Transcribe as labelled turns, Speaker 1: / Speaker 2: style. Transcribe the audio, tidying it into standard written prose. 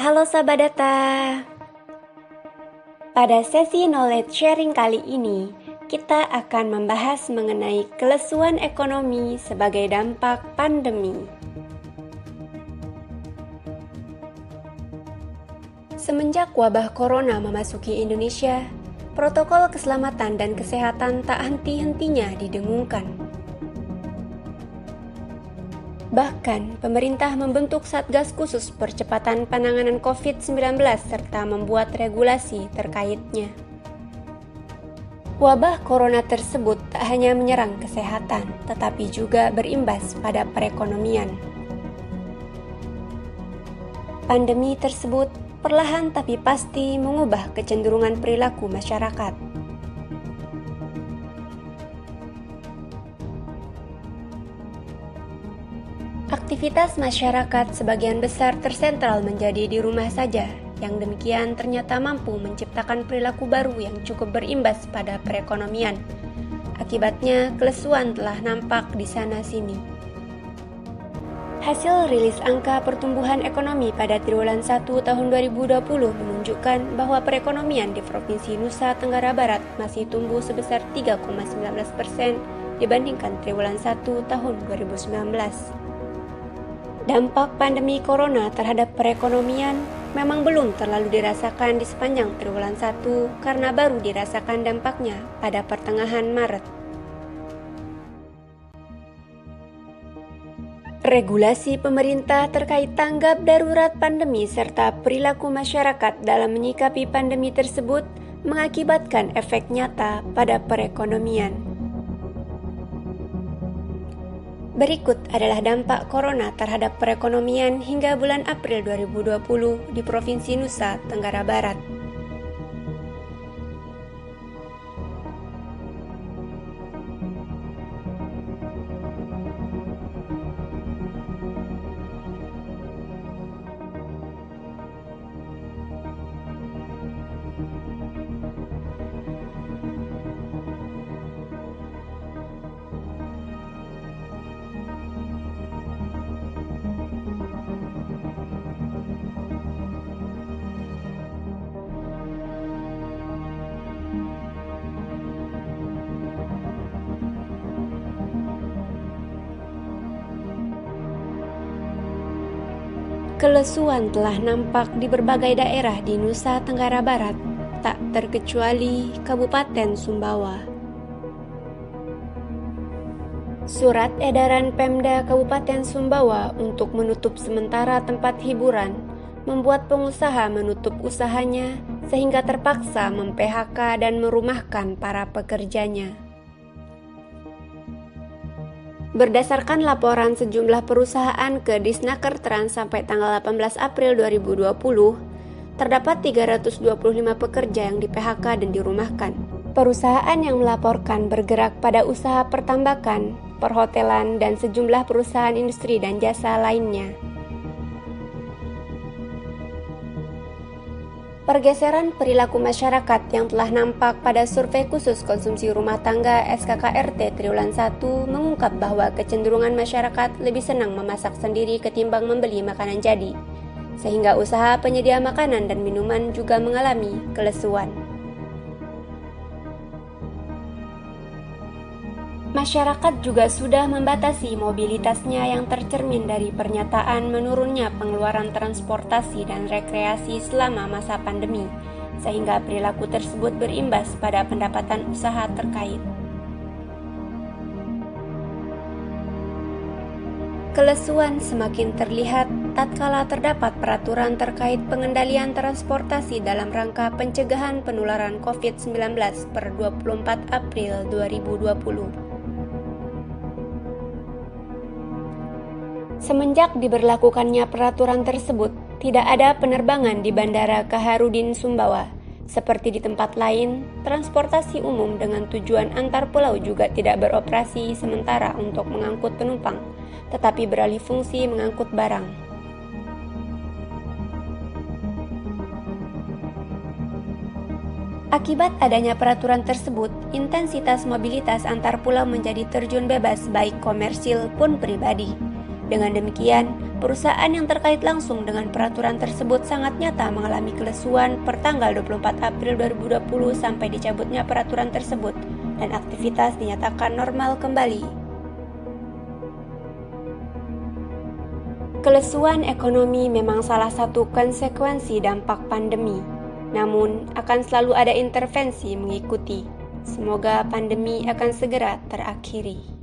Speaker 1: Halo Sahabat Data. Pada sesi knowledge sharing kali ini, kita akan membahas mengenai kelesuan ekonomi sebagai dampak pandemi. Semenjak wabah corona memasuki Indonesia, protokol keselamatan dan kesehatan tak henti-hentinya didengungkan. Bahkan, pemerintah membentuk Satgas Khusus Percepatan Penanganan COVID-19 serta membuat regulasi terkaitnya. Wabah corona tersebut tak hanya menyerang kesehatan, tetapi juga berimbas pada perekonomian. Pandemi tersebut perlahan tapi pasti mengubah kecenderungan perilaku masyarakat. Aktivitas masyarakat sebagian besar tersentral menjadi di rumah saja, yang demikian ternyata mampu menciptakan perilaku baru yang cukup berimbas pada perekonomian. Akibatnya, kelesuan telah nampak di sana-sini. Hasil rilis angka pertumbuhan ekonomi pada triwulan 1 tahun 2020 menunjukkan bahwa perekonomian di Provinsi Nusa Tenggara Barat masih tumbuh sebesar 3,19% dibandingkan triwulan 1 tahun 2019. Dampak pandemi corona terhadap perekonomian memang belum terlalu dirasakan di sepanjang triwulan 1 karena baru dirasakan dampaknya pada pertengahan Maret. Regulasi pemerintah terkait tanggap darurat pandemi serta perilaku masyarakat dalam menyikapi pandemi tersebut mengakibatkan efek nyata pada perekonomian. Berikut adalah dampak corona terhadap perekonomian hingga bulan April 2020 di Provinsi Nusa Tenggara Barat. Kelesuan telah nampak di berbagai daerah di Nusa Tenggara Barat, tak terkecuali Kabupaten Sumbawa. Surat edaran Pemda Kabupaten Sumbawa untuk menutup sementara tempat hiburan membuat pengusaha menutup usahanya sehingga terpaksa mem-PHK dan merumahkan para pekerjanya. Berdasarkan laporan sejumlah perusahaan ke Disnaker Trans sampai tanggal 18 April 2020, terdapat 325 pekerja yang di-PHK dan dirumahkan. Perusahaan yang melaporkan bergerak pada usaha pertambakan, perhotelan, dan sejumlah perusahaan industri dan jasa lainnya. Pergeseran perilaku masyarakat yang telah nampak pada survei khusus konsumsi rumah tangga SKKRT Triwulan 1 mengungkap bahwa kecenderungan masyarakat lebih senang memasak sendiri ketimbang membeli makanan jadi, sehingga usaha penyedia makanan dan minuman juga mengalami kelesuan. Masyarakat juga sudah membatasi mobilitasnya yang tercermin dari pernyataan menurunnya pengeluaran transportasi dan rekreasi selama masa pandemi, sehingga perilaku tersebut berimbas pada pendapatan usaha terkait. Kelesuan semakin terlihat tatkala terdapat peraturan terkait pengendalian transportasi dalam rangka pencegahan penularan COVID-19 per 24 April 2020. Semenjak diberlakukannya peraturan tersebut, tidak ada penerbangan di Bandara Kaharudin Sumbawa. Seperti di tempat lain, transportasi umum dengan tujuan antar pulau juga tidak beroperasi sementara untuk mengangkut penumpang, tetapi beralih fungsi mengangkut barang. Akibat adanya peraturan tersebut, intensitas mobilitas antar pulau menjadi terjun bebas baik komersil pun pribadi. Dengan demikian, perusahaan yang terkait langsung dengan peraturan tersebut sangat nyata mengalami kelesuan per tanggal 24 April 2020 sampai dicabutnya peraturan tersebut dan aktivitas dinyatakan normal kembali. Kelesuan ekonomi memang salah satu konsekuensi dampak pandemi, namun akan selalu ada intervensi mengikuti. Semoga pandemi akan segera terakhiri.